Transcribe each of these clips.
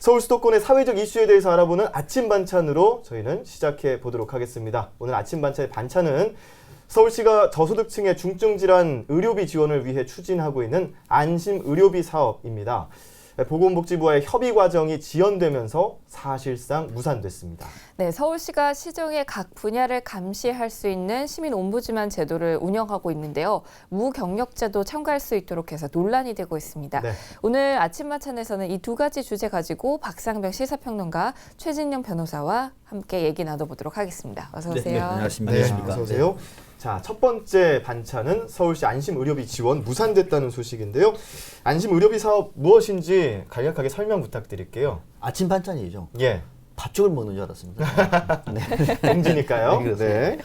서울 수도권의 사회적 이슈에 대해서 알아보는 아침 반찬으로 저희는 시작해 보도록 하겠습니다. 오늘 아침 반찬의 반찬은 서울시가 저소득층의 중증질환 의료비 지원을 위해 추진하고 있는 안심의료비 사업입니다. 보건복지부와의 협의 과정이 지연되면서 사실상 무산됐습니다. 네, 서울시가 시정의 각 분야를 감시할 수 있는 시민옴부즈만 제도를 운영하고 있는데요. 무경력자도 참가할 수 있도록 해서 논란이 되고 있습니다. 네. 오늘 아침 만찬에서는 이 두 가지 주제 가지고 박상병 시사평론가, 최진영 변호사와 함께 얘기 나눠보도록 하겠습니다. 어서 오세요. 네, 안녕하십니까. 네, 어서 오세요. 자, 첫 번째 반찬은 서울시 안심의료비 지원 무산됐다는 소식인데요. 안심의료비 사업 무엇인지 간략하게 설명 부탁드릴게요. 아침 반찬이죠. 예. 팥죽을 먹는 줄 알았습니다. 네. 공지니까요. 네.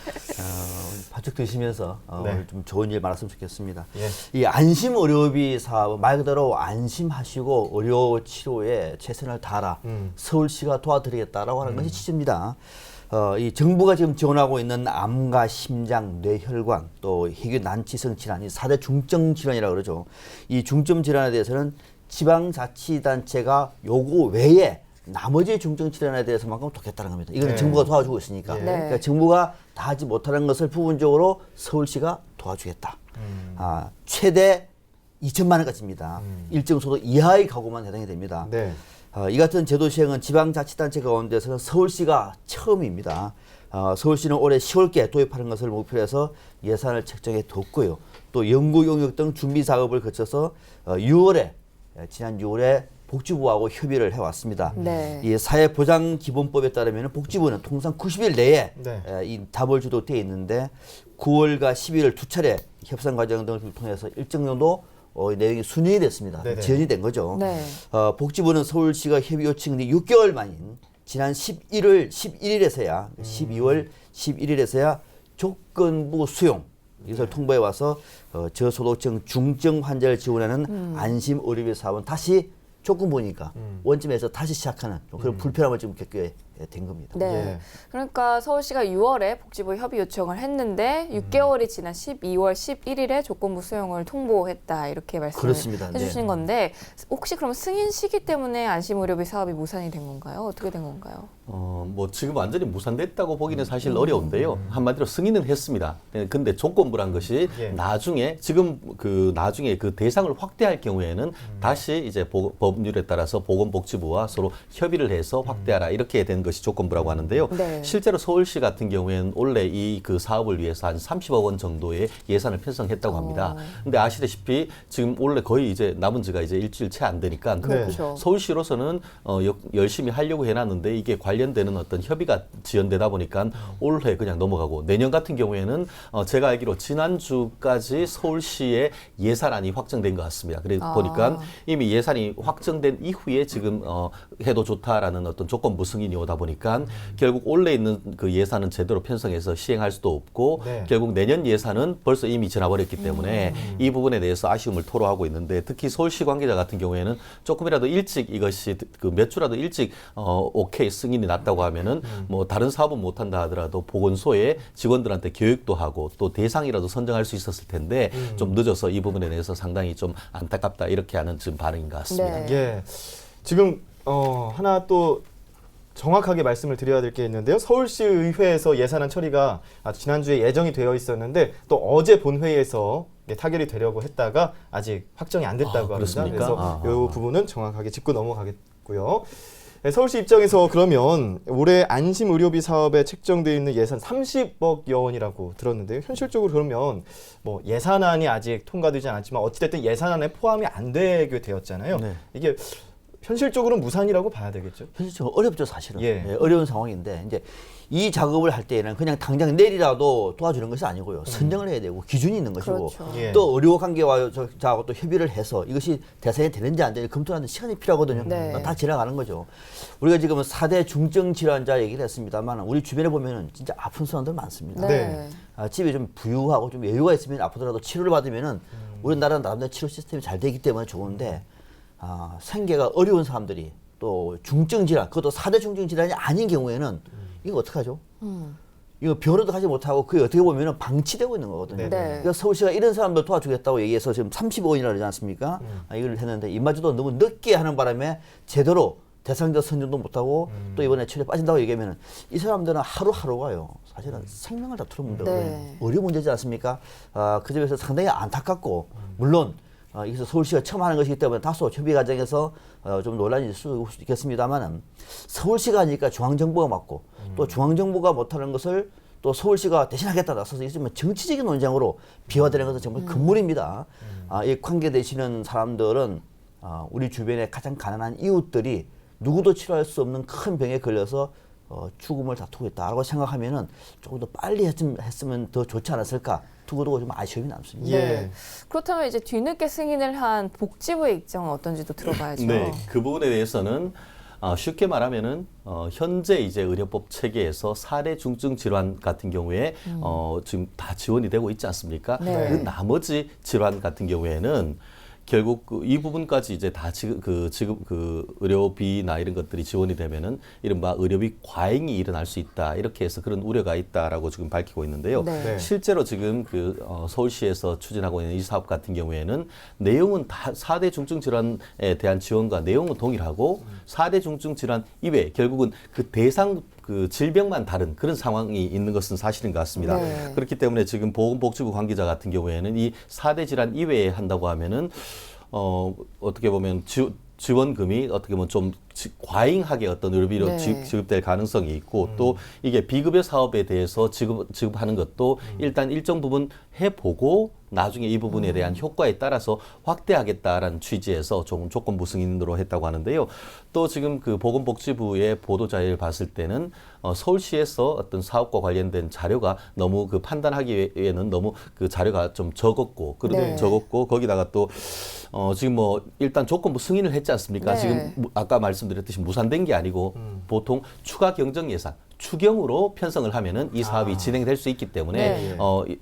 팥죽 드시면서 네. 오늘 좀 좋은 일 많았으면 좋겠습니다. 예. 이 안심 의료비 사업은 말 그대로 안심하시고 의료 치료에 최선을 다하라. 서울시가 도와드리겠다라고 하는 것이 취지입니다. 이 정부가 지금 지원하고 있는 암과 심장, 뇌혈관, 또 희귀 난치성 질환, 이 4대 중증 질환이라고 그러죠. 이 중증 질환에 대해서는 지방자치단체가 요거 외에 나머지 중증 질환에 대해서만큼 돕겠다는 겁니다. 이거는 네. 정부가 도와주고 있으니까. 네. 그러니까 정부가 다 하지 못하는 것을 부분적으로 서울시가 도와주겠다. 최대 2천만 원까지입니다. 일정 소득 이하의 가구만 해당이 됩니다. 네. 이 같은 제도 시행은 지방자치단체 가운데서는 서울시가 처음입니다. 서울시는 올해 10월께 도입하는 것을 목표로 해서 예산을 책정해 뒀고요. 또 연구 용역 등 준비 작업을 거쳐서 지난 6월에 복지부하고 협의를 해왔습니다. 네. 이 사회보장기본법에 따르면 복지부는 통상 90일 내에 네. 이 답을 주도록 되어 있는데 9월과 12월 두 차례 협상 과정 등을 통해서 일정 정도 내용이 순응이 됐습니다. 네네. 지연이 된 거죠. 네. 복지부는 서울시가 협의 요청이 6개월 만인 지난 11일에서야 12월 11일에서야 조건부 수용 이것을 통보해 와서 저소득층 중증 환자를 지원하는 안심 의료비 사업은 다시 조건부니까 원점에서 다시 시작하는 그런 불편함을 좀 겪게 된 겁니다. 네. 예. 그러니까 서울시가 6월에 복지부 협의 요청을 했는데 6개월이 지난 12월 11일에 조건부 수용을 통보했다 이렇게 말씀을 그렇습니다. 해주신 네. 건데 혹시 그럼 승인 시기 때문에 안심의료비 사업이 무산이 된 건가요? 어떻게 된 건가요? 뭐 지금 완전히 무산됐다고 보기는 사실 어려운데요. 한마디로 승인은 했습니다. 근데 조건부란 것이 예. 나중에 나중에 그 대상을 확대할 경우에는 다시 이제 법률에 따라서 보건복지부와 서로 협의를 해서 확대하라 이렇게 된 것이 조건부라고 하는데요. 네. 실제로 서울시 같은 경우에는 원래 이 그 사업을 위해서 한 30억 원 정도의 예산을 편성했다고 합니다. 근데 아시다시피 지금 원래 거의 이제 남은 지가 이제 일주일 채 안 되니까 그렇죠. 서울시로서는 열심히 하려고 해놨는데 이게 관련되는 어떤 협의가 지연되다 보니까 올해 그냥 넘어가고 내년 같은 경우에는 제가 알기로 지난주까지 서울시의 예산안이 확정된 것 같습니다. 그래서 보니까 이미 예산이 확정된 이후에 지금 해도 좋다라는 어떤 조건부 승인이 오다 보니까 결국 올해 있는 그 예산은 제대로 편성해서 시행할 수도 없고 네. 결국 내년 예산은 벌써 이미 지나버렸기 때문에 이 부분에 대해서 아쉬움을 토로하고 있는데 특히 서울시 관계자 같은 경우에는 조금이라도 일찍 이것이 그 몇 주라도 일찍 오케이 승인이 났다고 하면은 뭐 다른 사업은 못한다 하더라도 보건소에 직원들한테 교육도 하고 또 대상이라도 선정할 수 있었을 텐데 좀 늦어서 이 부분에 대해서 상당히 좀 안타깝다 이렇게 하는 지금 반응인 것 같습니다. 네. 예. 지금 하나 또 정확하게 말씀을 드려야 될 게 있는데요. 서울시 의회에서 예산안 처리가 지난주에 예정이 되어 있었는데 또 어제 본회의에서 타결이 되려고 했다가 아직 확정이 안 됐다고 합니다. 그렇습니까? 그래서 이 부분은 정확하게 짚고 넘어가겠고요. 네, 서울시 입장에서 그러면 올해 안심의료비 사업에 책정되어 있는 예산 30억여 원이라고 들었는데요. 현실적으로 그러면 뭐 예산안이 아직 통과되지 않았지만 어찌됐든 예산안에 포함이 안 되게 되었잖아요. 네. 이게 현실적으로는 무산이라고 봐야 되겠죠. 현실적으로 어렵죠, 사실은. 예. 예, 어려운 상황인데 이제 이 작업을 할 때에는 그냥 당장 내일이라도 도와주는 것이 아니고요. 선정을 해야 되고 기준이 있는 것이고 그렇죠. 예. 또 의료 관계와 저하고 또 협의를 해서 이것이 대상이 되는지 안 되는지 검토하는 시간이 필요하거든요. 네. 다 지나가는 거죠. 우리가 지금 4대 중증 질환자 얘기를 했습니다만 우리 주변에 보면은 진짜 아픈 사람들 많습니다. 네. 집에 좀 부유하고 좀 여유가 있으면 아프더라도 치료를 받으면은 우리나라는 나름대로 치료 시스템이 잘 되기 때문에 좋은데 생계가 어려운 사람들이 또 중증 질환, 그것도 4대 중증 질환이 아닌 경우에는 이거 어떡하죠? 이거 병원에도 가지 못하고 그게 어떻게 보면 방치되고 있는 거거든요. 네. 그러니까 서울시가 이런 사람들 도와주겠다고 얘기해서 지금 35원이라고 그러지 않습니까? 이걸 했는데 이마저도 너무 늦게 하는 바람에 제대로 대상자 선정도 못하고 또 이번에 처리에 빠진다고 얘기하면 이 사람들은 하루하루가요. 사실은 생명을 다투는 문제고 네. 의료 문제지 않습니까? 그 점에서 상당히 안타깝고 물론 여기서 서울시가 처음 하는 것이기 때문에 다소 협의 과정에서 좀 논란이 있을 수 있겠습니다만은 서울시가 하니까 중앙정부가 맡고 또 중앙정부가 못하는 것을 또 서울시가 대신하겠다 나서서 있으면 정치적인 논쟁으로 비화되는 것은 정말 금물입니다. 이 관계되시는 사람들은 우리 주변에 가장 가난한 이웃들이 누구도 치료할 수 없는 큰 병에 걸려서 죽음을 다투고 있다라고 생각하면은 조금 더 빨리 했으면 더 좋지 않았을까. 두고두고 좀 아쉬움이 남습니다. 예. 네. 그렇다면 이제 뒤늦게 승인을 한 복지부의 입장은 어떤지도 들어봐야죠. 네, 그 부분에 대해서는 쉽게 말하면은 현재 이제 의료법 체계에서 4대 중증 질환 같은 경우에 지금 다 지원이 되고 있지 않습니까? 네. 그 나머지 질환 같은 경우에는 결국 이 부분까지 이제 다 지금 의료비나 이런 것들이 지원이 되면은 이른바 의료비 과잉이 일어날 수 있다 이렇게 해서 그런 우려가 있다라고 지금 밝히고 있는데요. 네. 네. 실제로 지금 서울시에서 추진하고 있는 이 사업 같은 경우에는 내용은 다 4대 중증 질환에 대한 지원과 내용은 동일하고 4대 중증 질환 이외에 결국은 그 대상 그 질병만 다른 그런 상황이 있는 것은 사실인 것 같습니다. 네. 그렇기 때문에 지금 보건복지부 관계자 같은 경우에는 이 4대 질환 이외에 한다고 하면은 어떻게 보면 지원금이 어떻게 보면 좀 과잉하게 어떤 의료비로 네. 지급될 가능성이 있고 또 이게 비급여 사업에 대해서 지급하는 것도 일단 일정 부분 해보고 나중에 이 부분에 대한 효과에 따라서 확대하겠다라는 취지에서 조금 조건부 승인으로 했다고 하는데요. 또 지금 그 보건복지부의 보도자료를 봤을 때는 서울시에서 어떤 사업과 관련된 자료가 너무 그 판단하기에는 너무 그 자료가 좀 적었고 네. 적었고 거기다가 또 지금 뭐 일단 조건부 승인을 했지 않습니까? 네. 지금 아까 말씀드렸듯이 무산된 게 아니고 보통 추가 경정 예산 추경으로 편성을 하면은 이 사업이 진행될 수 있기 때문에 네.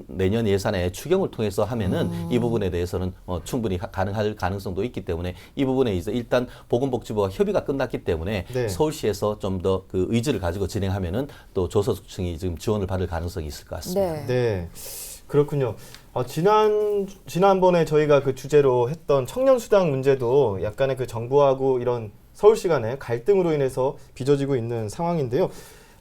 내년 예산에 추경을 통해서 하면은 이 부분에 대해서는 충분히 가능할 가능성도 있기 때문에 이 부분에 이제 일단 보건복지부와 협의가 끝났기 때문에 네. 서울시에서 좀 더 그 의지를 가지고 진행하면은 또 저소득층이 지금 지원을 받을 가능성이 있을 것 같습니다. 네. 네. 그렇군요. 지난번에 저희가 그 주제로 했던 청년수당 문제도 약간의 그 정부하고 이런 서울시 간의 갈등으로 인해서 빚어지고 있는 상황인데요.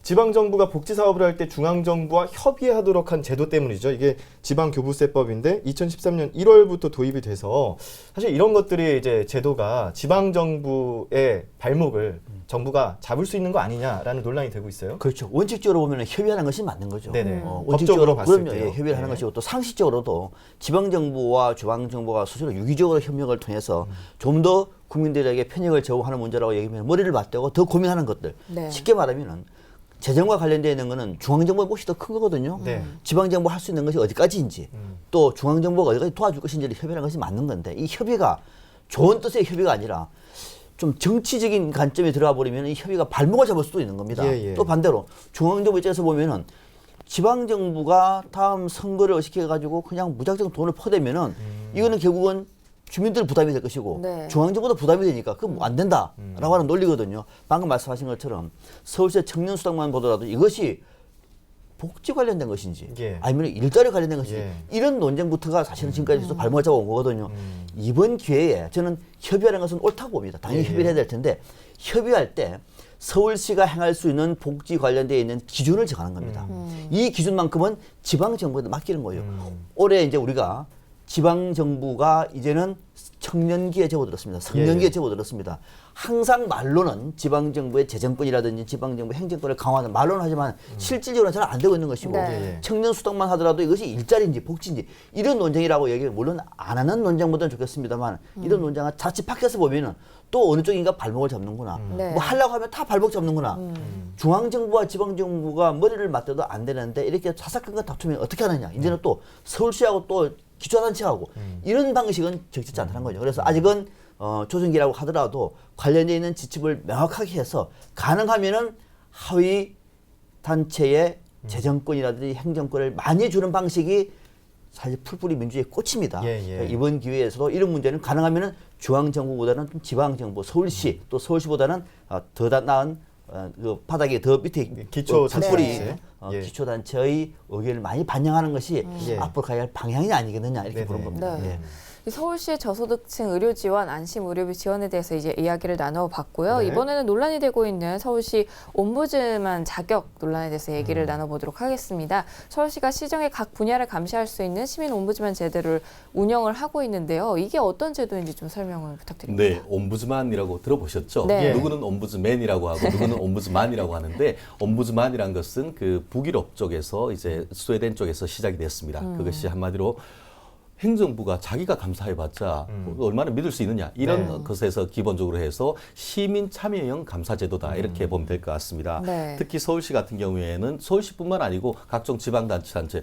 지방정부가 복지사업을 할 때 중앙정부와 협의하도록 한 제도 때문이죠. 이게 지방교부세법인데 2013년 1월부터 도입이 돼서 사실 이런 것들이 이제 제도가 지방정부의 발목을 정부가 잡을 수 있는 거 아니냐라는 논란이 되고 있어요. 그렇죠. 원칙적으로 보면 협의하는 것이 맞는 거죠. 네네. 원칙적으로 법적으로 봤을 그럼요. 때요. 예, 협의를 하는 네. 것이고 또 상식적으로도 지방정부와 중앙정부가 스스로 유기적으로 협력을 통해서 좀 더 국민들에게 편익을 제공하는 문제라고 얘기하면 머리를 맞대고 더 고민하는 것들. 네. 쉽게 말하면은 재정과 관련되어 있는 거는 중앙정부의 몫이 더 큰 거거든요. 네. 지방정부 할 수 있는 것이 어디까지인지 또 중앙정부가 어디까지 도와줄 것인지를 협의하는 것이 맞는 건데 이 협의가 좋은 뜻의 협의가 아니라 좀 정치적인 관점에 들어가 버리면 이 협의가 발목을 잡을 수도 있는 겁니다. 예, 예. 또 반대로 중앙정부 입장에서 보면은 지방정부가 다음 선거를 시켜가지고 그냥 무작정 돈을 퍼대면은 이거는 결국은 주민들 부담이 될 것이고 네. 중앙정부도 부담이 되니까 그건 안 된다라고 하는 논리거든요. 방금 말씀하신 것처럼 서울시의 청년수당만 보더라도 이것이 복지 관련된 것인지 예. 아니면 일자리 관련된 것인지 예. 이런 논쟁부터가 사실은 지금까지 계속 발목을 잡아온 거거든요. 이번 기회에 저는 협의하는 것은 옳다고 봅니다. 당연히 예. 협의를 해야 될 텐데 협의할 때 서울시가 행할 수 있는 복지 관련되어 있는 기준을 정하는 겁니다. 이 기준만큼은 지방정부에다 맡기는 거예요. 올해 이제 우리가 지방정부가 이제는 청년기에 접어들었습니다. 성년기에 예. 접어들었습니다. 항상 말로는 지방정부의 재정권이라든지 지방정부 행정권을 강화하는 말로는 하지만 실질적으로는 잘 안 되고 있는 것이고 네. 청년수당만 하더라도 이것이 일자리인지 복지인지 이런 논쟁이라고 얘기를 물론 안 하는 논쟁보다는 좋겠습니다만 이런 논쟁을 자칫 밖에서 보면은 또 어느 쪽인가 발목을 잡는구나. 네. 뭐 하려고 하면 다 발목 잡는구나. 중앙정부와 지방정부가 머리를 맞대도 안 되는데 이렇게 사사건건 다투면 어떻게 하느냐. 이제는 또 서울시하고 또 기초단체하고 이런 방식은 적절치 않다는 거죠. 그래서 아직은 조정기라고 하더라도 관련되어 있는 지침을 명확하게 해서 가능하면은 하위 단체의 재정권이라든지 행정권을 많이 주는 방식이 사실 풀뿌리 민주주의의 꽃입니다. 예, 예. 이번 기회에서도 이런 문제는 가능하면은 중앙정부보다는 좀 지방정부, 서울시 또 서울시보다는 더 나은 그 바닥에 더 밑에 기초단체. 풀뿌리 예. 기초단체의 의견을 많이 반영하는 것이 예. 앞으로 가야 할 방향이 아니겠느냐 이렇게 네네. 보는 겁니다. 네. 예. 서울시의 저소득층 의료 지원, 안심 의료비 지원에 대해서 이제 이야기를 나눠봤고요. 네. 이번에는 논란이 되고 있는 서울시 옴부즈만 자격 논란에 대해서 얘기를 나눠보도록 하겠습니다. 서울시가 시정의 각 분야를 감시할 수 있는 시민 옴부즈만 제도를 운영을 하고 있는데요. 이게 어떤 제도인지 좀 설명을 부탁드립니다. 네, 옴부즈만이라고 들어보셨죠? 네. 누구는 옴부즈맨이라고 하고 누구는 옴부즈만이라고 하는데 옴부즈만이란 것은 그 북유럽 쪽에서 이제 스웨덴 쪽에서 시작이 됐습니다. 그것이 한마디로 행정부가 자기가 감사해봤자 얼마나 믿을 수 있느냐 이런 것에서 기본적으로 해서 시민 참여형 감사제도다 이렇게 보면 될 것 같습니다. 네. 특히 서울시 같은 경우에는 서울시뿐만 아니고 각종 지방자치단체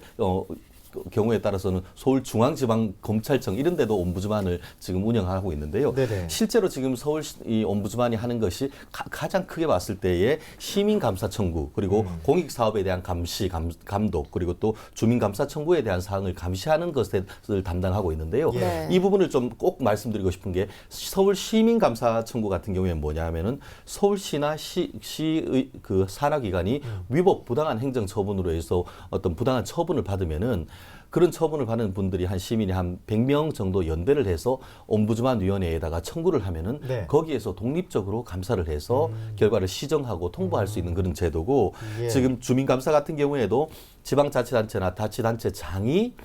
경우에 따라서는 서울중앙지방검찰청 이런 데도 옴부즈만을 지금 운영하고 있는데요. 네네. 실제로 지금 서울 이 옴부즈만이 하는 것이 가장 크게 봤을 때에 시민감사 청구 그리고 공익사업에 대한 감시, 감독 그리고 또 주민감사 청구에 대한 사항을 감시하는 것을 담당하고 있는데요. 네. 이 부분을 좀 꼭 말씀드리고 싶은 게 서울 시민감사 청구 같은 경우에는 뭐냐면은 서울시나 시의 그 산하기관이 위법 부당한 행정처분으로 해서 어떤 부당한 처분을 받으면은 그런 처분을 받는 분들이 한 시민이 한 100명 정도 연대를 해서 옴부즈만 위원회에다가 청구를 하면은 네. 거기에서 독립적으로 감사를 해서 결과를 시정하고 통보할 수 있는 그런 제도고 예. 지금 주민감사 같은 경우에도 지방자치단체나 자치단체장이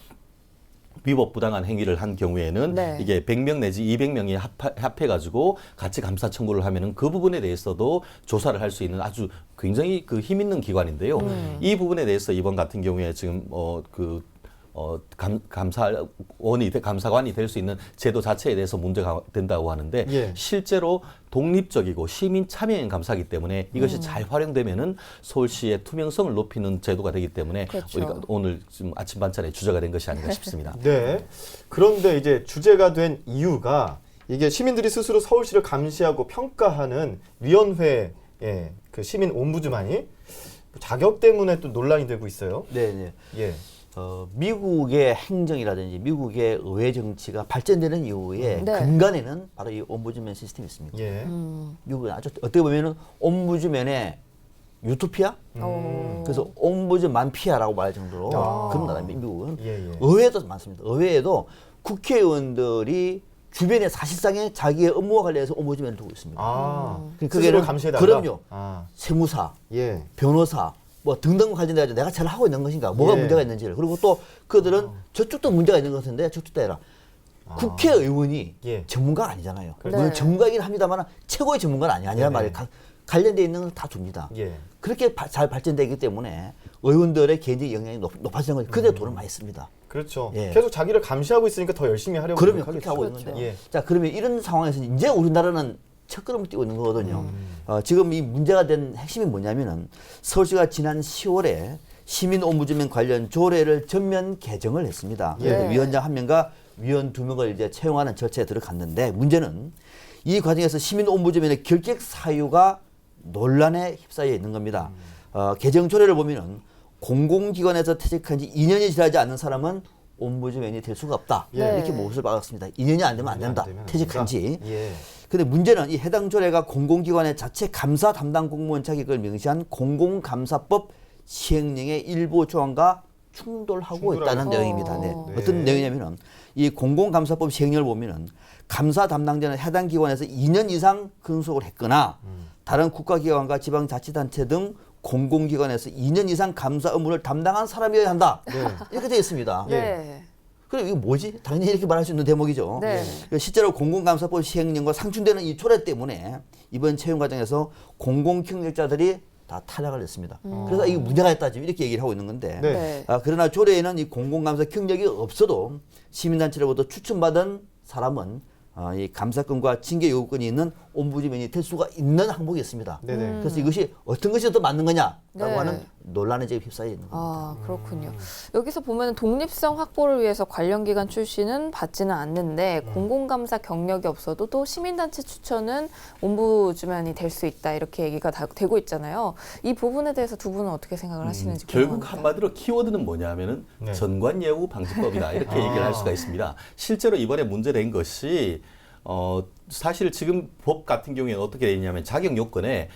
위법 부당한 행위를 한 경우에는 네. 이게 100명 내지 200명이 합해가지고 같이 감사 청구를 하면은 그 부분에 대해서도 조사를 할 수 있는 아주 굉장히 그 힘 있는 기관인데요. 이 부분에 대해서 이번 같은 경우에 지금 감사관이 될 수 있는 제도 자체에 대해서 문제가 된다고 하는데 예. 실제로 독립적이고 시민 참여형 감사이기 때문에 이것이 잘 활용되면은 서울시의 투명성을 높이는 제도가 되기 때문에 그렇죠. 우리가 오늘 지금 아침 반찬의 주제가 된 것이 아닌가 싶습니다. 네. 그런데 이제 주제가 된 이유가 이게 시민들이 스스로 서울시를 감시하고 평가하는 위원회, 그 시민 옴부즈만이 자격 때문에 또 논란이 되고 있어요. 네. 예. 미국의 행정이라든지 미국의 의회 정치가 발전되는 이후에 네. 근간에는 바로 이 옴부즈맨 시스템이 있습니다. 예. 미국은 아주 어떻게 보면은 옴부즈맨의 유토피아? 그래서 옴부즈만피아라고 말할 정도로 그런 나라입니다. 미국은. 예. 의회도 많습니다. 의회에도 국회의원들이 주변에 사실상의 자기의 업무와 관련해서 옴부즈맨을 두고 있습니다. 스스로 감시해달라. 그럼요. 아. 세무사, 예. 변호사 뭐 등등 관련돼 가지고 내가 잘 하고 있는 것인가, 뭐가 예. 문제가 있는지를, 그리고 또 그들은 저쪽도 문제가 있는 것 같은데 저쪽도 해라. 국회의원이 예. 전문가가 아니잖아요. 네. 물론 전문가이긴 합니다만 최고의 전문가는 아니라는 네네. 말을 관련돼 있는 걸 다 줍니다. 예. 그렇게 잘 발전되기 때문에 의원들의 개인적 영향이 높아지는 거죠. 그때 돈을 많이 씁니다. 그렇죠. 예. 계속 자기를 감시하고 있으니까 더 열심히 하려고 그러면 그렇게 노력하겠죠. 하고 그렇죠. 있는데, 예. 자 그러면 이런 상황에서 이제 우리나라는 첫걸음을 뛰고 있는 거거든요. 지금 이 문제가 된 핵심이 뭐냐면은 서울시가 지난 10월에 시민 옴부즈맨 관련 조례를 전면 개정을 했습니다. 예. 그래서 위원장 1명과 위원 2명을 이제 채용하는 절차에 들어갔는데, 문제는 이 과정에서 시민 옴부즈맨의 결격 사유가 논란에 휩싸여 있는 겁니다. 개정 조례를 보면은 공공기관에서 퇴직한 지 2년이 지나지 않는 사람은 옴부즈맨이 될 수가 없다. 예. 이렇게 못을 박았습니다. 2년이 안 되면 안 된다. 되면 안 퇴직한 지. 된다. 예. 근데 문제는 이 해당 조례가 공공기관의 자체 감사 담당 공무원 자격을 명시한 공공감사법 시행령의 일부 조항과 충돌하고 있다는 충돌하고 내용입니다. 네. 네. 어떤 내용이냐면은 이 공공감사법 시행령을 보면은 감사 담당자는 해당 기관에서 2년 이상 근속을 했거나 다른 국가기관과 지방자치단체 등 공공기관에서 2년 이상 감사 업무를 담당한 사람이어야 한다. 이렇게 되어 있습니다. 네. 그럼 이거 뭐지? 당연히 이렇게 말할 수 있는 대목이죠. 네. 실제로 공공감사법 시행령과 상충되는 이 조례 때문에 이번 채용 과정에서 공공경력자들이 다 탈락을 했습니다. 그래서 이게 문제가 있다 지금 이렇게 얘기를 하고 있는 건데, 네. 네. 그러나 조례에는 이 공공감사 경력이 없어도 시민단체로부터 추천받은 사람은 이 감사권과 징계 요구권이 있는 옴부즈맨이 될 수가 있는 항목이 있습니다. 네네. 그래서 이것이 어떤 것이 더 맞는 거냐라고 네. 하는 논란에 지금 휩싸여 있는 겁니다. 아, 그렇군요. 여기서 보면 독립성 확보를 위해서 관련 기관 출신은 받지는 않는데 공공감사 경력이 없어도 또 시민단체 추천은 옴부즈맨이 될 수 있다 이렇게 얘기가 되고 있잖아요. 이 부분에 대해서 두 분은 어떻게 생각을 하시는지 결국 궁금합니다. 한마디로 키워드는 뭐냐면은 네. 전관예우 방지법이다 이렇게 얘기를 할 수가 있습니다. 실제로 이번에 문제된 것이 사실 지금 법 같은 경우에는 어떻게 되어 있냐면 자격 요건에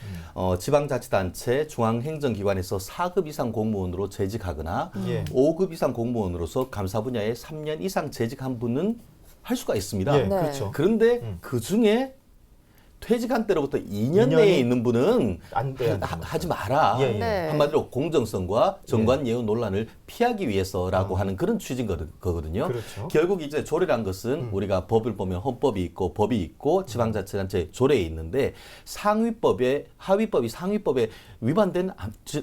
지방자치단체 중앙행정기관에서 4급 이상 공무원으로 재직하거나 예. 5급 이상 공무원으로서 감사 분야에 3년 이상 재직한 분은 할 수가 있습니다. 예, 네. 그렇죠. 그런데 그 중에 퇴직한 때로부터 2년 2년이 내에 있는 분은 안 돼. 하지 마라. 예, 예. 네. 한마디로 공정성과 정관 예우 논란을 피하기 위해서라고 하는 그런 취지인 거거든요. 그렇죠. 결국 이제 조례란 것은 우리가 법을 보면 헌법이 있고 법이 있고 지방자치단체 조례에 있는데 하위법이 상위법에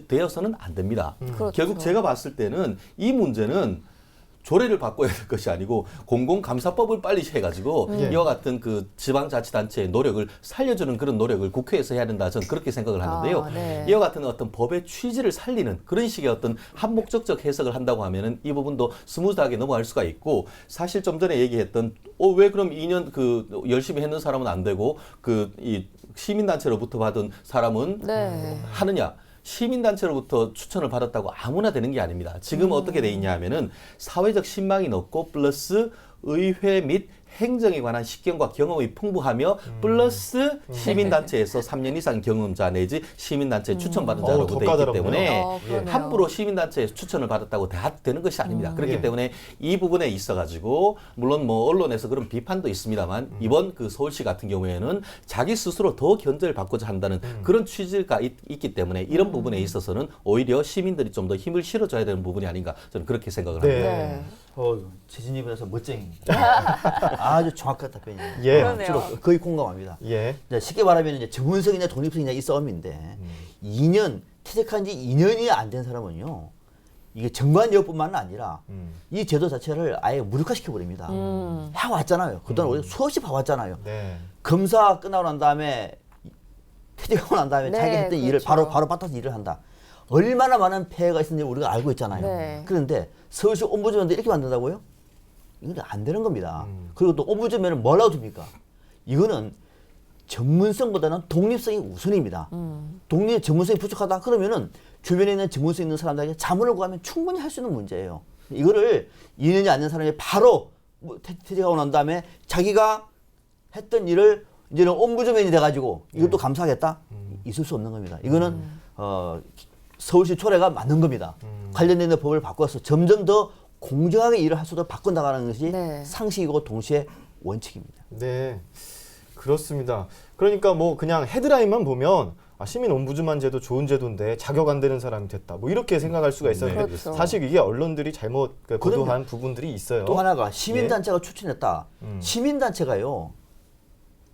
되어서는 안 됩니다. 그렇죠. 결국 제가 봤을 때는 이 문제는 조례를 바꿔야 될 것이 아니고 공공감사법을 빨리 해가지고 이와 같은 그 지방자치단체의 노력을 살려주는 그런 노력을 국회에서 해야 된다. 저는 그렇게 생각을 하는데요. 네. 이와 같은 어떤 법의 취지를 살리는 그런 식의 어떤 한목적적 해석을 한다고 하면은 이 부분도 스무스하게 넘어갈 수가 있고 사실 좀 전에 얘기했던 왜 그럼 2년 그 열심히 했는 사람은 안 되고 그 이 시민단체로부터 받은 사람은 네. 하느냐? 시민단체로부터 추천을 받았다고 아무나 되는 게 아닙니다. 지금 어떻게 돼 있냐 하면은 사회적 신망이 높고 플러스 의회 및 행정에 관한 식견과 경험이 풍부하며 플러스 시민단체에서 3년 이상 경험자 내지 시민단체 추천받은 자로 더 돼 있기 까다롭네요. 때문에 그러네요. 함부로 시민단체에서 추천을 받았다고 다 되는 것이 아닙니다. 그렇기 예. 때문에 이 부분에 있어가지고 물론 뭐 언론에서 그런 비판도 있습니다만 이번 그 서울시 같은 경우에는 자기 스스로 더 견제를 받고자 한다는 그런 취지가 있기 때문에 이런 부분에 있어서는 오히려 시민들이 좀 더 힘을 실어줘야 되는 부분이 아닌가 저는 그렇게 생각을 네. 합니다. 네. 최진희 변호사 멋쟁입니다. 아주 정확한 답변이에요. 예. 그러네요. 주로 거의 공감합니다. 예. 이제 쉽게 말하면 이제 전문성이냐 독립성이냐 이 싸움인데 2년 퇴직한 지 2년이 안 된 사람은요. 이게 정관예우뿐만 아니라 이 제도 자체를 아예 무력화시켜 버립니다. 해왔잖아요. 그동안 우리가 수없이 봐왔잖아요. 네. 검사 끝나고 난 다음에 퇴직하고 난 다음에 네, 자기 했던 일을 그렇죠. 바로 받아서 일을 한다. 얼마나 많은 폐해가 있었는지 우리가 알고 있잖아요. 네. 그런데 서울시 옴부즈맨도 이렇게 만든다고요? 이건 안 되는 겁니다. 그리고 또 옴부즈맨은 뭐라고 둡니까? 이거는 전문성보다는 독립성이 우선입니다. 독립 전문성이 부족하다 그러면은 주변에 있는 전문성 있는 사람들에게 자문을 구하면 충분히 할 수 있는 문제예요. 이거를 2년이 안 된 사람이 바로 퇴직하고 난 다음에 자기가 했던 일을 이제는 옴부즈맨이 돼가지고 이것도 감사하겠다? 있을 수 없는 겁니다. 이거는 서울시 조례가 맞는 겁니다. 관련된 법을 바꿔서 점점 더 공정하게 일을 할 수 있도록 바꾼다는 것이 네. 상식이고 동시에 원칙입니다. 네. 그렇습니다. 그러니까 뭐 그냥 헤드라인만 보면 시민 옴부즈만 제도 좋은 제도인데 자격 안 되는 사람이 됐다. 뭐 이렇게 생각할 수가 있어요. 네, 근데 그렇죠. 사실 이게 언론들이 잘못 보도한 그럼요. 부분들이 있어요. 또 하나가 시민단체가 추천했다. 시민단체가요.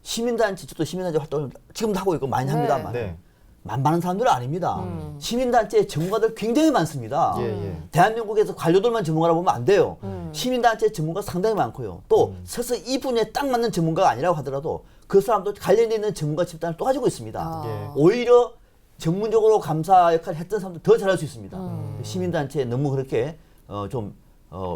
시민단체 저도 시민단체 활동을 지금도 하고 있고 많이 합니다만 네. 만만한 사람들은 아닙니다. 시민단체 전문가들 굉장히 많습니다. 예, 예. 대한민국에서 관료들만 전문가라고 보면 안 돼요. 시민단체 전문가 상당히 많고요. 또 서서 이 분야에 딱 맞는 전문가가 아니라고 하더라도 그 사람도 관련돼 있는 전문가 집단을 또 가지고 있습니다. 아. 예. 오히려 전문적으로 감사 역할을 했던 사람들 더 잘할 수 있습니다. 시민단체에 너무 그렇게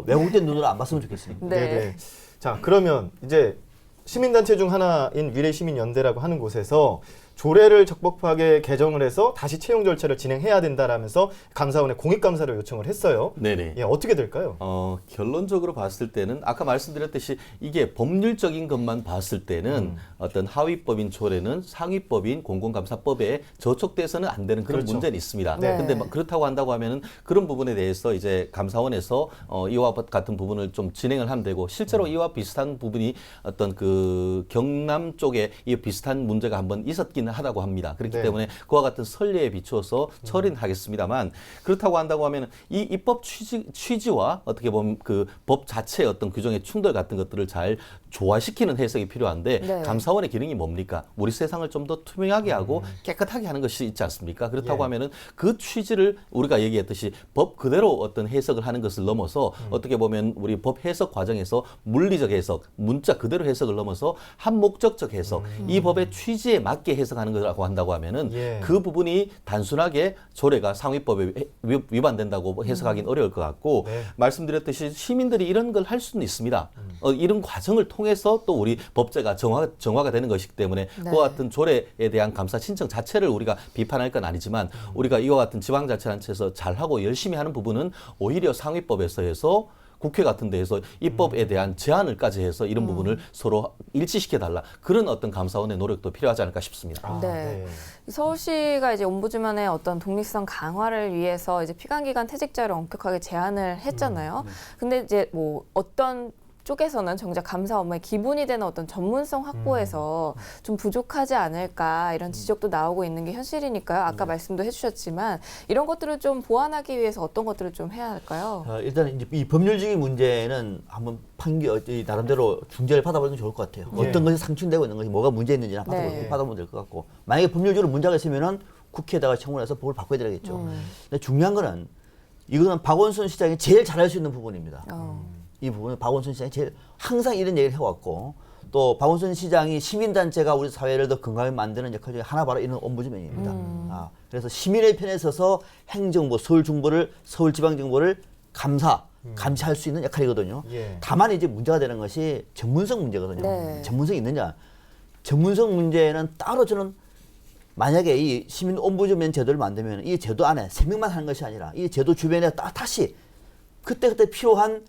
왜곡된 눈으로 안 봤으면 좋겠습니다. 네. 네네. 자, 그러면 이제 시민단체 중 하나인 미래시민연대라고 하는 곳에서 조례를 적법하게 개정을 해서 다시 채용 절차를 진행해야 된다라면서 감사원에 공익감사를 요청을 했어요. 네네. 예, 어떻게 될까요? 결론적으로 봤을 때는 아까 말씀드렸듯이 이게 법률적인 것만 봤을 때는 어떤 하위법인 조례는 상위법인 공공감사법에 저촉돼서는 안 되는 그런 그렇죠. 문제는 있습니다. 네. 근데 그렇다고 한다고 하면은 그런 부분에 대해서 이제 감사원에서 이와 같은 부분을 좀 진행을 하면 되고 실제로 이와 비슷한 부분이 어떤 그 경남 쪽에 이 비슷한 문제가 한번 있었기는 하다고 합니다. 그렇기 네. 때문에 그와 같은 선례에 비추어서 처리는 하겠습니다만 그렇다고 한다고 하면 이 입법 취지와 어떻게 보면 그 법 자체의 어떤 규정의 충돌 같은 것들을 잘 조화시키는 해석이 필요한데 네. 감사원의 기능이 뭡니까? 우리 세상을 좀 더 투명하게 하고 깨끗하게 하는 것이 있지 않습니까? 그렇다고 예. 하면은 그 취지를 우리가 얘기했듯이 법 그대로 어떤 해석을 하는 것을 넘어서 어떻게 보면 우리 법 해석 과정에서 물리적 해석, 문자 그대로 해석을 넘어서 한 목적적 해석, 이 법의 취지에 맞게 해석하는 거라고 한다고 하면은 예. 그 부분이 단순하게 조례가 상위법에 위반된다고 해석하기는 어려울 것 같고 네. 말씀드렸듯이 시민들이 이런 걸 할 수는 있습니다. 이런 과정을 통해서 또 우리 법제가 정화가 되는 것이기 때문에 네. 그와 같은 조례에 대한 감사 신청 자체를 우리가 비판할 건 아니지만 우리가 이와 같은 지방자치단체에서 잘하고 열심히 하는 부분은 오히려 상위법에서 해서 국회 같은 데에서 입법에 대한 제안을까지 해서 이런 부분을 서로 일치시켜달라. 그런 어떤 감사원의 노력도 필요하지 않을까 싶습니다. 네. 서울시가 이제 옴부즈만의 어떤 독립성 강화를 위해서 이제 피감기관 퇴직자를 엄격하게 제한을 했잖아요. 근데 이제 뭐 어떤 쪽에서는 정작 감사 업무의 기본이 되는 어떤 전문성 확보에서 좀 부족하지 않을까 이런 지적도 나오고 있는 게 현실이니까요. 아까 말씀도 해주셨지만 이런 것들을 좀 보완하기 위해서 어떤 것들을 좀 해야 할까요? 일단 이제 이 법률적인 문제는 한번 나름대로 중재를 받아보는 게 좋을 것 같아요. 예. 어떤 것이 상충되고 있는 것이 뭐가 문제 있는지나 네. 받아보면 될 것 같고, 만약에 법률적으로 문제가 있으면은 국회에다가 청문해서 법을 바꿔야 되겠죠. 근데 중요한 거는 이거는 박원순 시장이 제일 잘할 수 있는 부분입니다. 이 부분은 박원순 시장이 제일 항상 이런 얘기를 해왔고, 또 박원순 시장이 시민단체가 우리 사회를 더 건강하게 만드는 역할 중에 하나 바로 이런 옴부즈맨입니다. 그래서 시민의 편에 서서 행정부, 서울중부를, 서울지방정부를 감시할 수 있는 역할이거든요. 예. 다만 이제 문제가 되는 것이 전문성 문제거든요. 네. 전문성이 있느냐. 전문성 문제는 따로 저는 만약에 이 시민 옴부즈맨 제도를 만들면 이 제도 안에 3명만 하는 것이 아니라 이 제도 주변에 다시 그때그때 필요한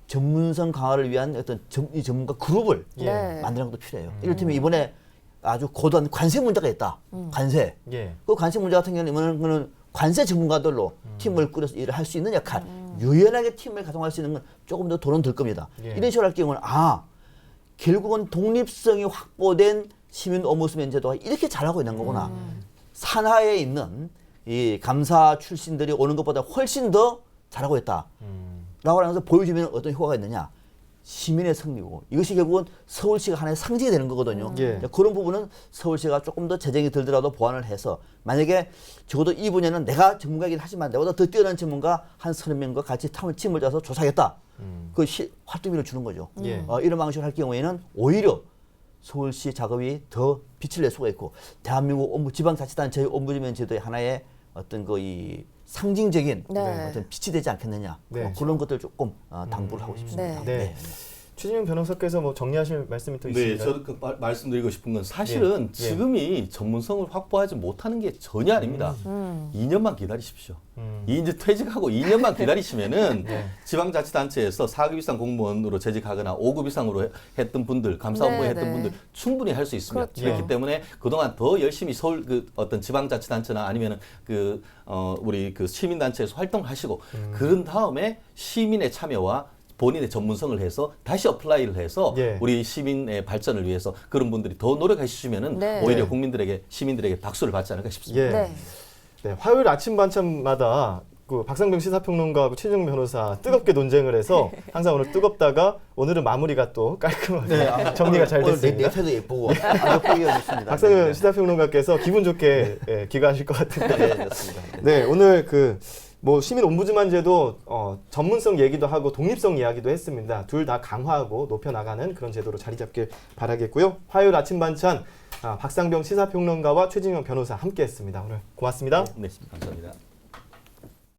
전문성 강화를 위한 어떤 이 전문가 그룹을 네. 만드는 것도 필요해요. 이를테면 이번에 아주 고도한 관세 문제가 있다. 관세. 예. 그 관세 문제 같은 경우는 관세 전문가들로 팀을 꾸려서 일을 할 수 있는 역할, 유연하게 팀을 가동할 수 있는 건 조금 더 돈은 들 겁니다. 예. 이런 식으로 할 경우는 결국은 독립성이 확보된 시민 옴부드맨 제도가 이렇게 잘하고 있는 거구나. 산하에 있는 이 감사 출신들이 오는 것보다 훨씬 더 잘하고 있다. 라고 하면서 보여주면 어떤 효과가 있느냐. 시민의 승리고 이것이 결국은 서울시가 하나의 상징이 되는 거거든요. 예. 그런 부분은 서울시가 조금 더 재정이 들더라도 보완을 해서 만약에 적어도 이 분야는 내가 전문가이긴 하지만 내보다 더 뛰어난 전문가 한 30명과 같이 팀을 짜서 조사하겠다. 그 활동비를 주는 거죠. 예. 이런 방식으로 할 경우에는 오히려 서울시 작업이 더 빛을 낼 수가 있고 대한민국 지방자치단체의 옴부드맨 제도의 하나의 어떤 이 상징적인 네. 어떤 빛이 되지 않겠느냐. 네. 그런 것들 조금 당부를 하고 싶습니다. 네. 최진영 변호사께서 뭐 정리하실 말씀이 또 네, 있습니다. 저도 말씀드리고 싶은 건 사실은 예. 지금이 전문성을 확보하지 못하는 게 전혀 아닙니다. 2년만 기다리십시오. 이제 퇴직하고 2년만 기다리시면은 네. 지방자치단체에서 4급 이상 공무원으로 재직하거나 5급 이상으로 했던 분들, 감사 업무 네, 했던 네. 분들 충분히 할 수 있습니다. 그렇죠. 그렇기 때문에 그동안 더 열심히 서울 어떤 지방자치단체나 아니면은 우리 시민단체에서 활동하시고 그런 다음에 시민의 참여와 본인의 전문성을 해서 다시 어플라이를 해서 예. 우리 시민의 발전을 위해서 그런 분들이 더 노력해 주시면은 네. 오히려 시민들에게 박수를 받지 않을까 싶습니다. 예. 네. 네, 화요일 아침 반찬마다 그 박상병 시사평론가하고 최진영 변호사 뜨겁게 논쟁을 해서 항상 오늘 뜨겁다가 오늘은 마무리가 또 깔끔하게 정리가 잘 됐습니다. 내 태도 예쁘고 아주 예쁘게 해줬습니다. 박상병 시사평론가께서 기분 좋게 귀가하실 것 같은데. 네, 좋습니다. 네, 오늘 뭐 시민 옴부즈만 제도 전문성 얘기도 하고 독립성 이야기도 했습니다. 둘 다 강화하고 높여나가는 그런 제도로 자리 잡길 바라겠고요. 화요일 아침 반찬 박상병 시사평론가와 최진영 변호사 함께했습니다. 오늘 고맙습니다. 네, 감사합니다.